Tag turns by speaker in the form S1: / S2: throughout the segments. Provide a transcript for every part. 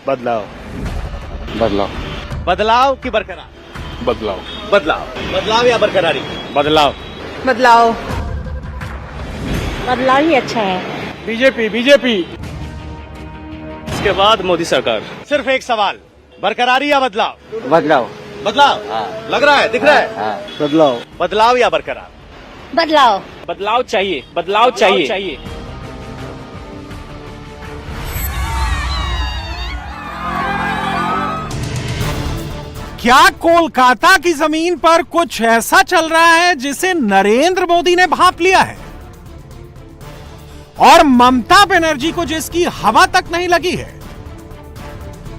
S1: बदलाव।
S2: बदलाव।
S1: बदलाव की बरकरार?
S2: बदलाव।
S1: बदलाव। बदलाव या बरकरारी?
S2: बदलाव।
S3: बदलाव। बदलाव ही अच्छा है।
S2: बीजेपी। बीजेपी।
S1: इसके बाद मोदी सरकार। सिर्फ एक सवाल, बरकरारी या बदलाव?
S2: बदलाव।
S1: बदलाव। लग रहा है, दिख रहा है।
S2: बदलाव।
S1: बदलाव या बरकरार?
S3: बदलाव।
S2: बदलाव चाहिए। बदलाव चाहिए।
S4: क्या कोलकाता की जमीन पर कुछ ऐसा चल रहा है जिसे नरेंद्र मोदी ने भांप लिया है और ममता बनर्जी को जिसकी हवा तक नहीं लगी है?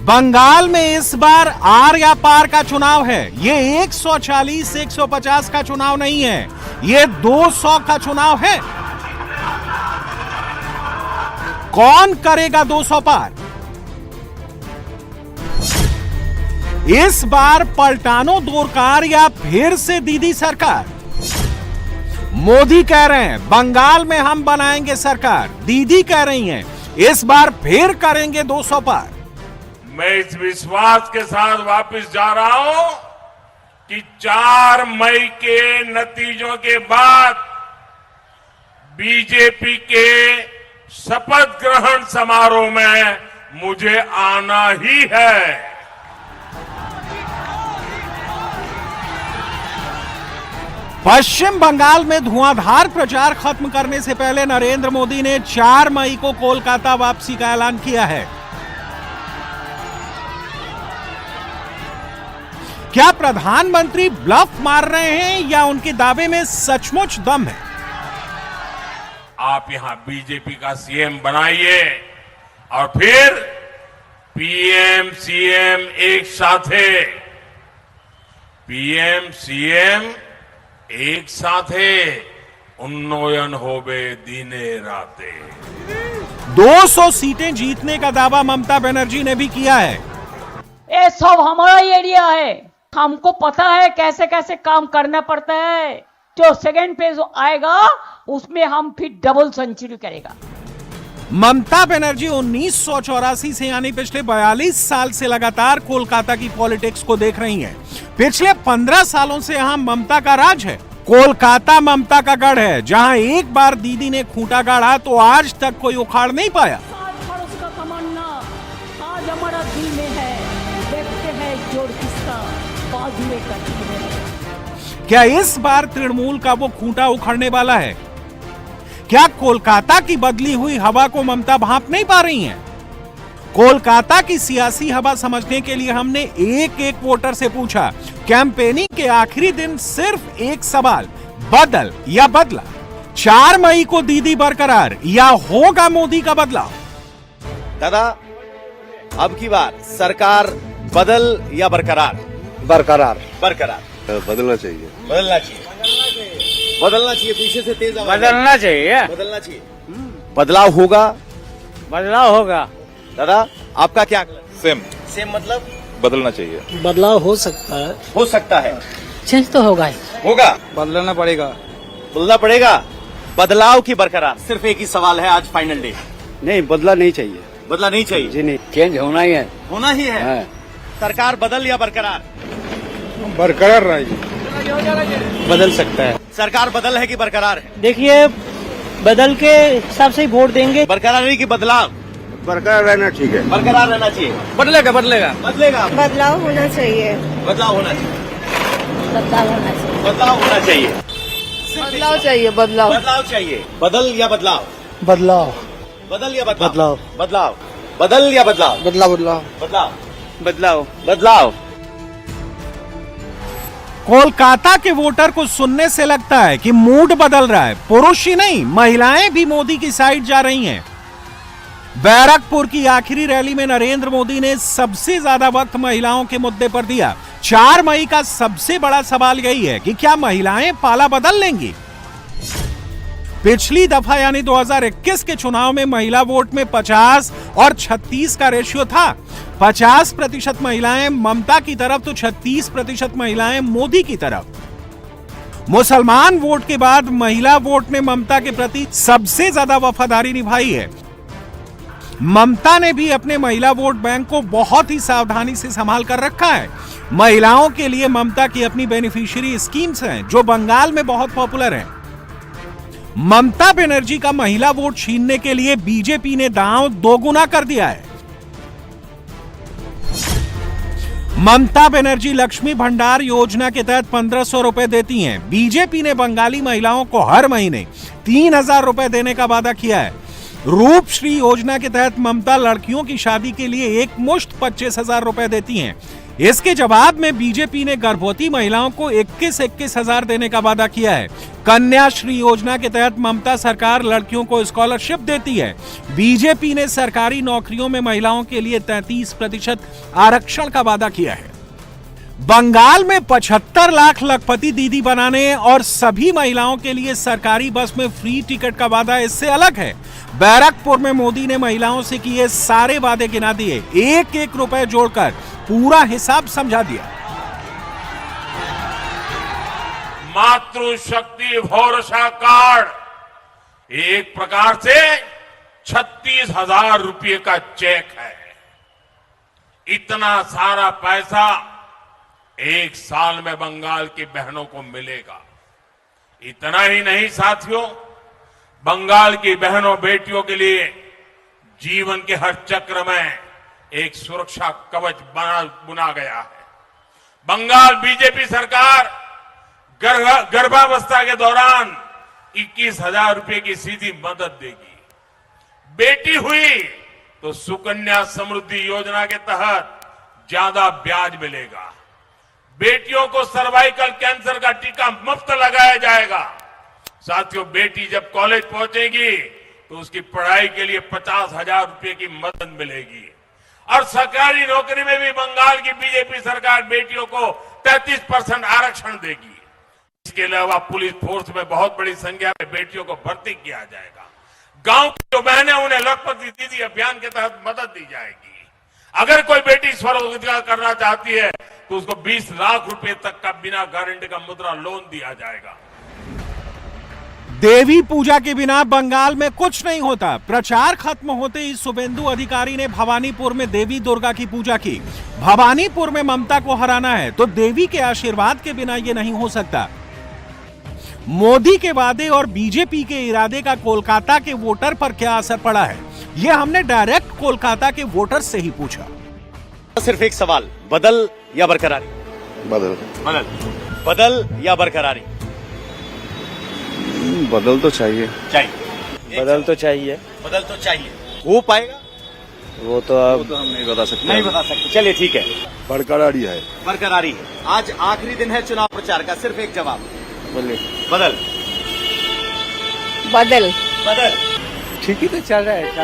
S4: बंगाल में इस बार आर या पार का चुनाव है। ये 140-150 का चुनाव नहीं है, ये 200 का चुनाव है। कौन करेगा 200 पार? इस बार पलटानो दरकार या फिर से दीदी सरकार? मोदी कह रहे हैं बंगाल में हम बनाएंगे सरकार, दीदी कह रही हैं इस बार फिर करेंगे 200 पार।
S5: मैं इस विश्वास के साथ वापस जा रहा हूं कि 4 मई के नतीजों के बाद बीजेपी के शपथ ग्रहण समारोह में मुझे आना ही है।
S4: पश्चिम बंगाल में धुआंधार प्रचार खत्म करने से पहले नरेंद्र मोदी ने 4 मई को कोलकाता वापसी का ऐलान किया है। क्या प्रधानमंत्री ब्लफ मार रहे हैं या उनके दावे में सचमुच दम है?
S5: आप यहां बीजेपी का सीएम बनाइए और फिर पीएम सीएम एक साथ है। पीएम सीएम एक साथ है, उन्नयन होबे दिने राते।
S4: 200 सीटें जीतने का दावा ममता बनर्जी ने भी किया है।
S6: ये सब हमारा ही एरिया है, हमको पता है कैसे कैसे काम करना पड़ता है। जो सेकेंड फेज आएगा उसमें हम फिर डबल सेंचुरी करेगा।
S4: ममता बनर्जी 1984 से यानी पिछले 42 साल से लगातार कोलकाता की पॉलिटिक्स को देख रही हैं। पिछले 15 सालों से यहां ममता का राज है। कोलकाता ममता का गढ़ है, जहां एक बार दीदी ने खूंटा गाड़ा तो आज तक कोई उखाड़ नहीं पाया।
S6: उसका तमन्ना आज हमारा दिल में है, देखते हैं जोड़ किसका बाजू में करती है।
S4: क्या इस बार तृणमूल का वो खूंटा उखड़ने वाला है? क्या कोलकाता की बदली हुई हवा को ममता भांप नहीं पा रही हैं? कोलकाता की सियासी हवा समझने के लिए हमने एक एक वोटर से पूछा। कैंपेनिंग के आखिरी दिन सिर्फ एक सवाल, बदल या बदला? 4 मई को दीदी बरकरार या होगा मोदी का बदलाव?
S1: दादा, अब की बार सरकार बदल या बरकरार?
S2: बरकरार।
S1: बरकरार।
S2: बदलना चाहिए।
S1: बदलना चाहिए। बदलना चाहिए। पीछे से तेज आवाज।
S2: बदलना चाहिए।
S1: बदलना चाहिए। बदलाव होगा?
S2: बदलाव होगा।
S1: दादा, आपका क्या?
S7: सेम।
S1: सेम मतलब?
S7: बदलना चाहिए।
S8: बदलाव हो सकता है।
S1: हो सकता है।
S3: चेंज तो होगा ही।
S1: होगा।
S2: बदलना पड़ेगा।
S1: बदलना पड़ेगा। बदलाव की बरकरार? सिर्फ एक ही सवाल है आज फाइनल डे।
S2: नहीं, बदला नहीं चाहिए।
S1: बदला नहीं चाहिए
S2: जी नहीं, चेंज होना ही है।
S1: होना ही है। सरकार बदल या बरकरार?
S2: बरकरार रहेगी।
S8: बदल सकता है।
S1: सरकार बदल है कि बरकरार है?
S8: देखिए, बदल के हिसाब से ही वोट देंगे।
S1: बरकरार नहीं कि बदलाव?
S2: बरकरार रहना ठीक है।
S1: बरकरार रहना चाहिए।
S2: बदलेगा। बदलेगा।
S1: बदलेगा।
S3: बदलाव होना चाहिए।
S1: बदलाव होना चाहिए।
S3: बदलाव होना चाहिए।
S1: बदलाव होना चाहिए।
S3: बदलाव चाहिए। बदलाव।
S1: बदलाव चाहिए। बदल या बदलाव?
S8: बदलाव।
S1: बदल या बदलाव?
S8: बदलाव।
S1: बदलाव। बदल या बदलाव?
S8: बदलाव। बदलाव।
S1: बदलाव।
S2: बदलाव।
S1: बदलाव।
S4: कोलकाता के वोटर को सुनने से लगता है कि मूड बदल रहा है। पुरुष ही नहीं, महिलाएं भी मोदी की साइड जा रही हैं। बैरकपुर की आखिरी रैली में नरेंद्र मोदी ने सबसे ज्यादा वक्त महिलाओं के मुद्दे पर दिया। 4 मई का सबसे बड़ा सवाल यही है कि क्या महिलाएं पाला बदल लेंगी? पिछली दफा यानी 2021 के चुनाव में महिला वोट में 50 और 36 का रेशियो था। 50% महिलाएं ममता की तरफ तो 36% महिलाएं मोदी की तरफ। मुसलमान वोट के बाद महिला वोट ने ममता के प्रति सबसे ज्यादा वफादारी निभाई है। ममता ने भी अपने महिला वोट बैंक को बहुत ही सावधानी से संभाल कर रखा है। महिलाओं के लिए ममता की अपनी बेनिफिशियरी स्कीम्स हैं जो बंगाल में बहुत पॉपुलर हैं। ममता बनर्जी का महिला वोट छीनने के लिए बीजेपी ने दांव दोगुना कर दिया है। ममता बनर्जी लक्ष्मी भंडार योजना के तहत 1500 रुपए देती हैं। बीजेपी ने बंगाली महिलाओं को हर महीने 3000 रुपए देने का वादा किया है। रूपश्री योजना के तहत ममता लड़कियों की शादी के लिए एक मुश्त 25,000 रुपए देती हैं। इसके जवाब में बीजेपी ने गर्भवती महिलाओं को 21,000 देने का वादा किया है। कन्याश्री योजना के तहत ममता सरकार लड़कियों को स्कॉलरशिप देती है। बीजेपी ने सरकारी नौकरियों में महिलाओं के लिए 33% आरक्षण का वादा किया है। बंगाल में 75 लाख लखपति दीदी बनाने और सभी महिलाओं के लिए सरकारी बस में फ्री टिकट का वादा इससे अलग है। बैरकपुर में मोदी ने महिलाओं से किए सारे वादे गिना दिए, एक एक रुपए जोड़कर पूरा हिसाब समझा दिया।
S5: मातृशक्ति भरोसा कार्ड एक प्रकार से 36,000 रुपये का चेक है। इतना सारा पैसा एक साल में बंगाल की बहनों को मिलेगा। इतना ही नहीं साथियों, बंगाल की बहनों बेटियों के लिए जीवन के हर चक्र में एक सुरक्षा कवच बुना गया है। बंगाल बीजेपी सरकार गर्भावस्था के दौरान 21,000 रुपए की सीधी मदद देगी। बेटी हुई तो सुकन्या समृद्धि योजना के तहत ज्यादा ब्याज मिलेगा। बेटियों को सर्वाइकल कैंसर का टीका मुफ्त लगाया जाएगा। साथियों, बेटी जब कॉलेज पहुंचेगी तो उसकी पढ़ाई के लिए 50,000 रुपए की मदद मिलेगी। और सरकारी नौकरी में भी बंगाल की बीजेपी सरकार बेटियों को 33% आरक्षण देगी। इसके अलावा पुलिस फोर्स में बहुत बड़ी संख्या में बेटियों को भर्ती किया जाएगा। गांव की जो बहनें उन्हें लखपति दीदी अभियान के तहत मदद दी जाएगी। अगर कोई बेटी स्वरोजगार करना चाहती है तो उसको 20 लाख रुपए तक का बिना गारंटी का मुद्रा लोन दिया जाएगा।
S4: देवी पूजा के बिना बंगाल में कुछ नहीं होता। प्रचार खत्म होते ही शुभेंदु अधिकारी ने भवानीपुर में देवी दुर्गा की पूजा की। भवानीपुर में ममता को हराना है तो देवी के आशीर्वाद के बिना यह नहीं हो सकता। मोदी के वादे और बीजेपी के इरादे का कोलकाता के वोटर पर क्या असर पड़ा है, यह हमने डायरेक्ट कोलकाता के वोटर से ही पूछा।
S1: सिर्फ एक सवाल, बदल या बरकरारी?
S2: बदल
S1: बदल बदल या बरकरारी?
S2: बदल तो चाहिए।
S8: बदल तो चाहिए।
S1: बदल तो चाहिए। हो पाएगा
S8: वो तो अब
S2: हम नहीं बता सकते।
S1: नहीं बता सकते। चलिए ठीक है,
S2: बरकरारी है।
S1: बरकरारी है। आज आखिरी दिन है चुनाव प्रचार का, सिर्फ एक जवाब।
S8: बोलिए।
S1: बदल
S3: बदल
S1: बदल
S8: ठीक ही तो चल रहा है,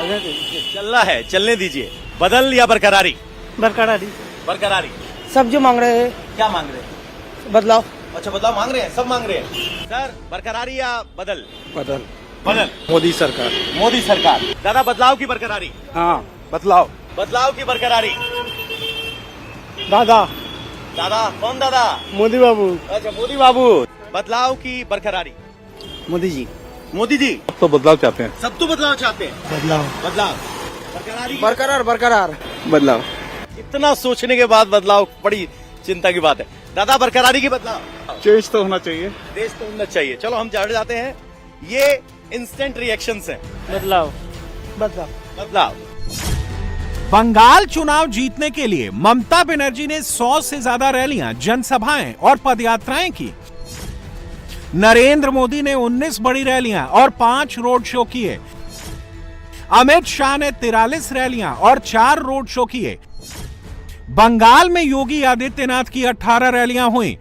S1: चल रहा है, चलने दीजिए। बदल या बरकरारी?
S8: बरकरारी।
S1: बरकरारी।
S3: सब जो मांग रहे हैं
S1: क्या मांग रहे हैं?
S3: बदलाव।
S1: अच्छा, बदलाव मांग रहे हैं, सब मांग रहे हैं। सर, बरकरारी या बदल?
S2: बदल।
S1: बदल।
S2: मोदी सरकार।
S1: मोदी सरकार। दादा, बदलाव की बरकरारी?
S2: हाँ, बदलाव।
S1: बदलाव की बरकरारी।
S2: दादा।
S1: दादा कौन दादा?
S2: मोदी बाबू।
S1: अच्छा, मोदी बाबू। बदलाव की बरकरारी?
S2: मोदी जी।
S1: मोदी जी।
S2: तो बदलाव चाहते हैं।
S1: सब तो बदलाव चाहते हैं।
S2: बदलाव।
S1: बदलाव। बरकरारी।
S2: बरकरार बरकरार। बदलाव।
S1: इतना सोचने के बाद बदलाव बड़ी चिंता की बात है। दादा, बरकरारी की बदलाव?
S2: चेंज तो होना चाहिए।
S1: देश तो होना चाहिए। चलो हम चढ़ जाते हैं। ये इंस्टेंट रिएक्शंस हैं।
S8: बदलाव। बदलाव।
S1: बदलाव।
S4: बंगाल चुनाव जीतने के लिए ममता बनर्जी ने 100 से ज्यादा रैलियां, जनसभाएं और पदयात्राएं की। नरेंद्र मोदी ने 19 बड़ी रैलियां और 5 रोड शो किए। अमित शाह ने 43 रैलियां और 4 रोड शो किए। बंगाल में योगी आदित्यनाथ की 18 रैलियां हुई।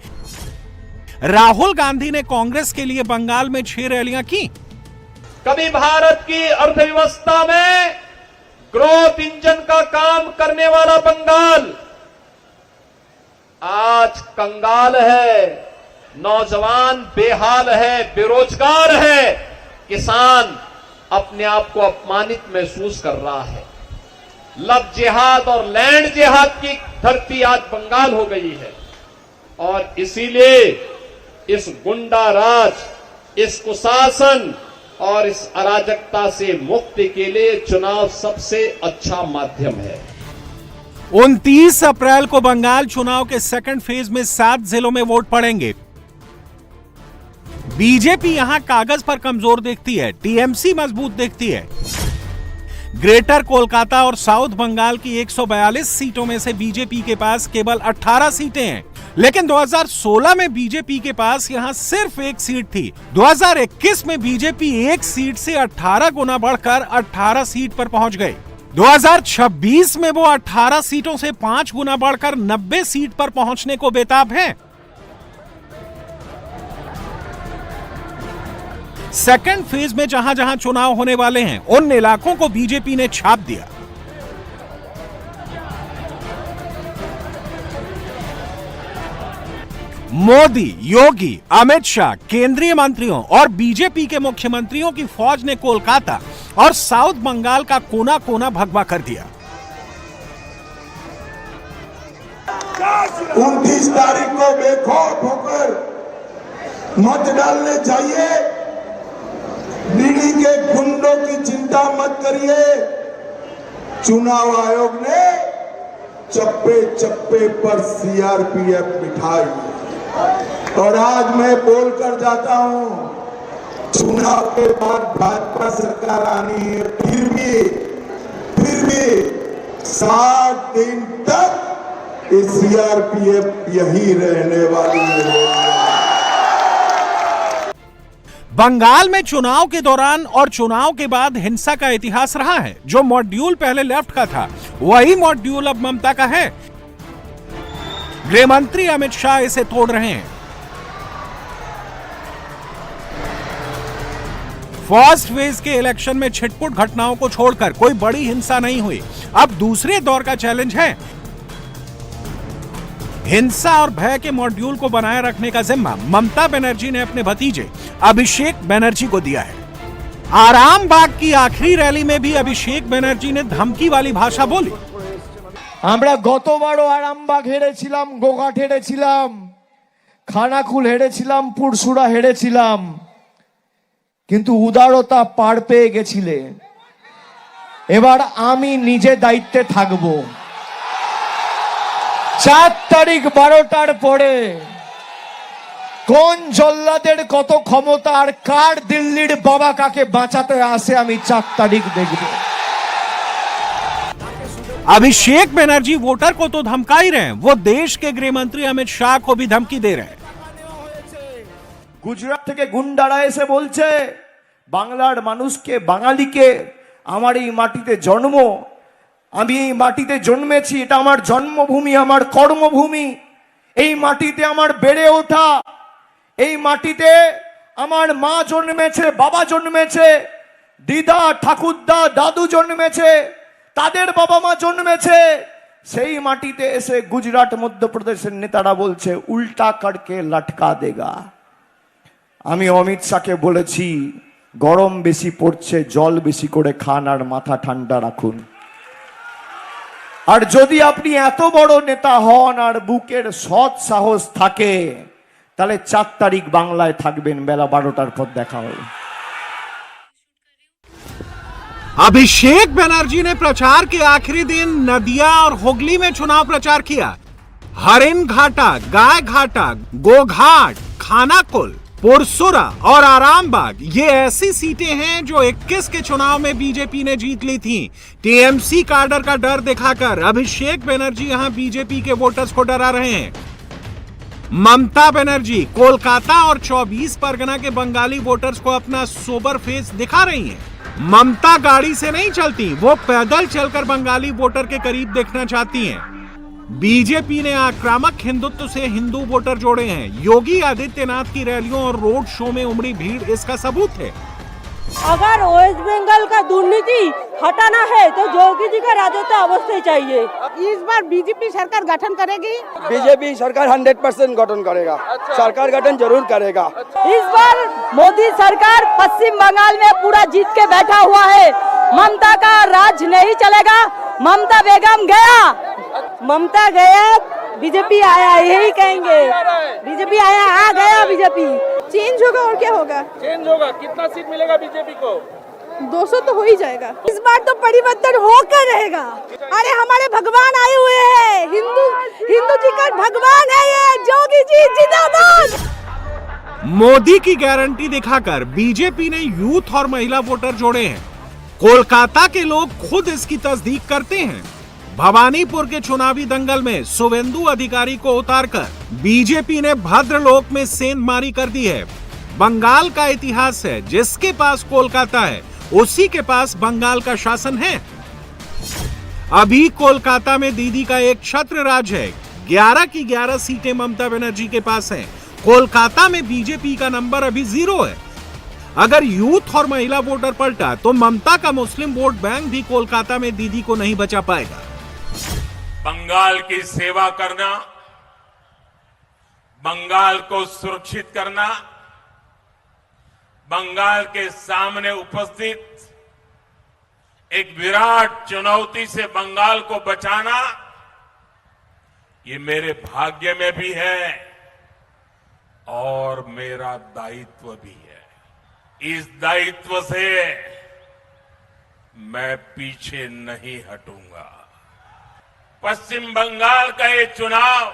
S4: राहुल गांधी ने कांग्रेस के लिए बंगाल में 6 रैलियां की।
S7: कभी भारत की अर्थव्यवस्था में ग्रोथ इंजन का काम करने वाला बंगाल आज कंगाल है, नौजवान बेहाल है, बेरोजगार है, किसान अपने आप को अपमानित महसूस कर रहा है। लव जिहाद और लैंड जिहाद की धरती आज बंगाल हो गई है और इसीलिए इस गुंडा राज, इस कुशासन और इस अराजकता से मुक्ति के लिए चुनाव सबसे अच्छा माध्यम है।
S4: 29 अप्रैल को बंगाल चुनाव के सेकंड फेज में 7 जिलों में वोट पड़ेंगे। बीजेपी यहां कागज पर कमजोर दिखती है, टीएमसी मजबूत दिखती है। ग्रेटर कोलकाता और साउथ बंगाल की 142 सीटों में से बीजेपी के पास केवल 18 सीटें हैं, लेकिन 2016 में बीजेपी के पास यहां सिर्फ 1 सीट थी। 2021 में बीजेपी 1 सीट से 18 गुना बढ़कर 18 सीट पर पहुंच गए। 2026 में वो 18 सीटों से 5 गुना बढ़कर 90 सीट पर पहुंचने को बेताब हैं। सेकंड फेज में जहां जहां चुनाव होने वाले हैं, उन इलाकों को बीजेपी ने छाप दिया। मोदी, योगी, अमित शाह, केंद्रीय मंत्रियों और बीजेपी के मुख्यमंत्रियों की फौज ने कोलकाता और साउथ बंगाल का कोना कोना भगवा कर दिया।
S9: 29 तारीख को बेखौफ होकर मत डालने चाहिए। दिल्ली के गुंडों की चिंता मत करिए। चुनाव आयोग ने चप्पे चप्पे पर सीआरपीएफ बिठाई और आज मैं बोलकर जाता हूं, चुनाव के बाद भाजपा सरकार आनी है, फिर भी 60 दिन तक ये सीआरपीएफ यही रहने वाली है।
S4: बंगाल में चुनाव के दौरान और चुनाव के बाद हिंसा का इतिहास रहा है। जो मॉड्यूल पहले लेफ्ट का था, वही मॉड्यूल अब ममता का है। गृह मंत्री अमित शाह इसे तोड़ रहे हैं। फर्स्ट फेज के इलेक्शन में छिटपुट घटनाओं को छोड़कर कोई बड़ी हिंसा नहीं हुई। अब दूसरे दौर का चैलेंज है। हिंसा और भय के मॉड्यूल को बनाए रखने का जिम्मा ममता बनर्जी ने अपने भतीजे अभिषेक बनर्जी को दिया है। आरामबाग की आखिरी रैली में भी अभिषेक बनर्जी ने धमकी वाली भाषा बोली।
S10: আমরা গতবারও আরামবাগ হেরেছিলাম, গোঘাট হেরেছিলাম, খানাকুল হেরেছিলাম, পুরসুরা হেরেছিলাম, কিন্তু উদারতা পার পেয়ে গেছিলে। এবার আমি নিজে দায়িত্বে থাকব। 4 তারিখ 12টার পরে কোন জল্লাদের কত ক্ষমতা আর কার দিল্লির বাবা কাকে বাঁচাতে আসে আমি 4 তারিখ দেখব।
S4: अभिषेक बनर्जी वोटर को तो धमका ही रहे हैं, वो देश के गृह मंत्री अमित शाह को भी धमकी दे रहे हैं।
S10: গুজরাট থেকে গুন্ডারা এসে বলছে বাংলার মানুষকে, বাঙালিকে আমার এই মাটিতে জন্ম, আমি এই মাটিতে জন্মেছি, এটা আমার জন্মভূমি, আমার কর্মভূমি, এই মাটিতে আমার বেড়ে ওঠা, এই মাটিতে আমার মা জন্মেছে, বাবা জন্মেছে, দিদা ঠাকুরদা দাদু জন্মেছে, তাদের বাবা মা জন্মেছে। সেই মাটিতে এসে গুজরাট মধ্যপ্রদেশের নেতারা বলছে উল্টা করকে লটকা দেগা। আমি অমিত শাহকে বলেছি গরম বেশি পড়ছে, জল বেশি করে খান আর মাথা ঠান্ডা রাখুন। আর যদি আপনি এত বড় নেতা হন আর বুকের সৎ সাহস থাকে, তাহলে 4 তারিখ বাংলায় থাকবেন, বেলা 12টার পর দেখা হবে।
S4: अभिषेक बनर्जी ने प्रचार के आखिरी दिन नदिया और हुगली में चुनाव प्रचार किया। हरिन घाटा, गाय घाटा, गोघाट, खानाकुल, पुरसुरा और आरामबाग ये ऐसी सीटें हैं जो 21 के चुनाव में बीजेपी ने जीत ली थी। टीएमसी कार्डर का डर दिखाकर अभिषेक बनर्जी यहां बीजेपी के वोटर्स को डरा रहे हैं। ममता बनर्जी कोलकाता और 24 परगना के बंगाली वोटर्स को अपना सोबर फेस दिखा रही हैं। ममता गाड़ी से नहीं चलती, वो पैदल चलकर बंगाली वोटर के करीब देखना चाहती हैं। बीजेपी ने आक्रामक हिंदुत्व से हिंदू वोटर जोड़े हैं। योगी आदित्यनाथ की रैलियों और रोड शो में उमड़ी भीड़ इसका सबूत है।
S3: अगर वेस्ट बंगाल का दुर्नीति हटाना है तो योगी जी का राजत्व अवश्य चाहिए। इस बार बीजेपी सरकार गठन करेगी।
S2: बीजेपी सरकार 100% गठन करेगा। सरकार गठन जरूर करेगा।
S6: इस बार मोदी सरकार पश्चिम बंगाल में पूरा जीत के बैठा हुआ है। ममता का राज नहीं चलेगा। ममता बेगम गया,
S3: ममता गया, बीजेपी आया, यही कहेंगे। बीजेपी आया, आ गया बीजेपी। चेंज होगा और क्या होगा?
S11: चेंज होगा। कितना सीट मिलेगा बीजेपी को?
S3: 200 तो हो ही जाएगा। इस बार तो परिवर्तन होकर रहेगा। अरे हमारे भगवान आए हुए हैं, हिंदू जी का भगवान है ये, जोगी जी जिंदाबाद।
S4: मोदी की गारंटी दिखाकर बीजेपी ने यूथ और महिला वोटर जोड़े हैं। कोलकाता के लोग खुद इसकी तस्दीक करते हैं। भवानीपुर के चुनावी दंगल में शुवेंदु अधिकारी को उतारकर बीजेपी ने भद्रलोक में सेंधमारी कर दी है। बंगाल का इतिहास है, जिसके पास कोलकाता है उसी के पास बंगाल का शासन है। अभी कोलकाता में दीदी का एक छत्र राज है। 11 की 11 सीटें ममता बनर्जी के पास हैं। कोलकाता में बीजेपी का नंबर अभी 0 है। अगर यूथ और महिला वोटर पलटा तो ममता का मुस्लिम वोट बैंक भी कोलकाता में दीदी को नहीं बचा पाएगा।
S5: बंगाल की सेवा करना, बंगाल को सुरक्षित करना, बंगाल के सामने उपस्थित एक विराट चुनौती से बंगाल को बचाना, ये मेरे भाग्य में भी है और मेरा दायित्व भी है। इस दायित्व से मैं पीछे नहीं हटूंगा। पश्चिम बंगाल का ये चुनाव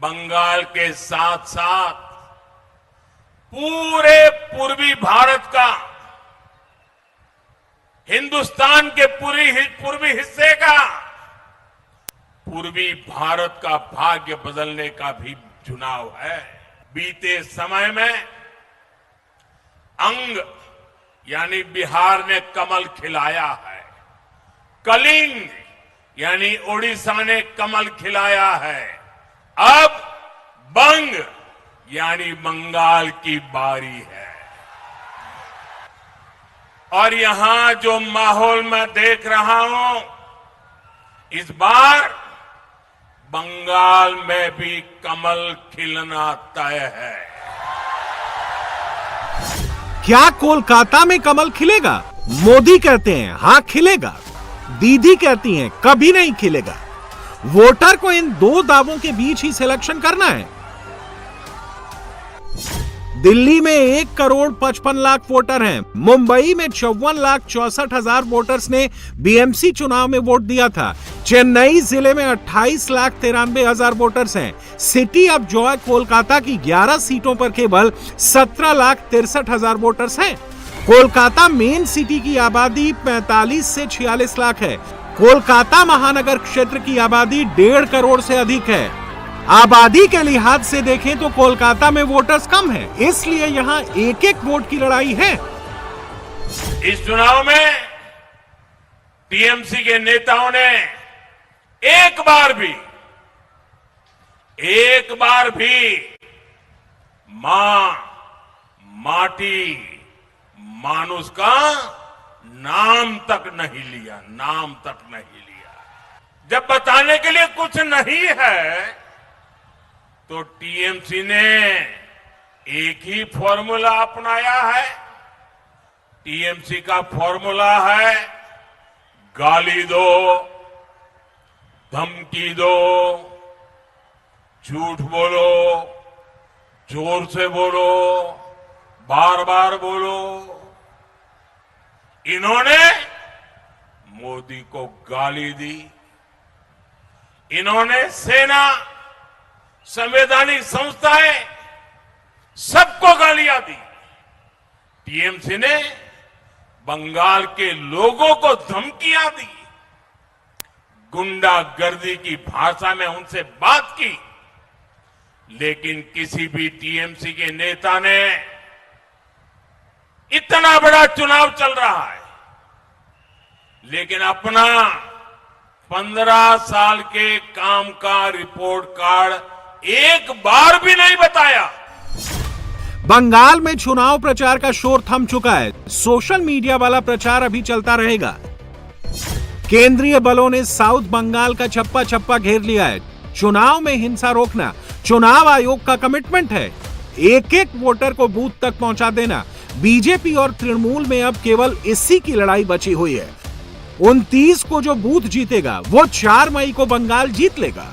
S5: बंगाल के साथ साथ पूरे पूर्वी भारत का, हिंदुस्तान के पूर्वी हिस्से का, पूर्वी भारत का भाग्य बदलने का भी चुनाव है। बीते समय में अंग यानी बिहार ने कमल खिलाया है, कलिंग यानी ओडिशा ने कमल खिलाया है, अब बंग यानी बंगाल की बारी है। और यहां जो माहौल मैं देख रहा हूं, इस बार बंगाल में भी कमल खिलना तय है।
S4: क्या कोलकाता में कमल खिलेगा? मोदी कहते हैं हां खिलेगा, दीदी कहती हैं कभी नहीं खिलेगा। वोटर को इन दो दावों के बीच ही सिलेक्शन करना है। दिल्ली में 1,55,00,000 वोटर हैं। मुंबई में 54,64,000 वोटर्स ने बीएमसी चुनाव में वोट दिया था। चेन्नई जिले में 28,93,000 वोटर्स हैं। सिटी ऑफ जॉय कोलकाता की 11 सीटों पर केवल 17,63,000 वोटर्स हैं। कोलकाता मेन सिटी की आबादी 45 से 46 लाख है। कोलकाता महानगर क्षेत्र की आबादी 1.5 करोड़ से अधिक है। आबादी के लिहाज से देखें तो कोलकाता में वोटर्स कम हैं, इसलिए यहां एक एक वोट की लड़ाई है।
S5: इस चुनाव में टीएमसी के नेताओं ने एक बार भी मां, माटी, मानुष का नाम तक नहीं लिया। जब बताने के लिए कुछ नहीं है तो टीएमसी ने एक ही फॉर्मूला अपनाया है। टीएमसी का फॉर्मूला है गाली दो, धमकी दो, झूठ बोलो, जोर से बोलो, बार बार बोलो। इन्होंने मोदी को गाली दी, इन्होंने सेना, संवैधानिक संस्थाएं सबको गालियां दी। टीएमसी ने बंगाल के लोगों को धमकियां दी, गुंडागर्दी की भाषा में उनसे बात की, लेकिन किसी भी टीएमसी के नेता ने, इतना बड़ा चुनाव चल रहा है, लेकिन अपना 15 साल के काम का रिपोर्ट कार्ड एक बार भी नहीं बताया।
S4: बंगाल में चुनाव प्रचार का शोर थम चुका है। सोशल मीडिया वाला प्रचार अभी चलता रहेगा। केंद्रीय बलों ने साउथ बंगाल का चप्पा चप्पा घेर लिया है। चुनाव में हिंसा रोकना चुनाव आयोग का कमिटमेंट है। एक एक वोटर को बूथ तक पहुंचा देना। बीजेपी और तृणमूल में अब केवल इसी की लड़ाई बची हुई है। 29 को जो बूथ जीतेगा वो 4 मई को बंगाल जीत लेगा।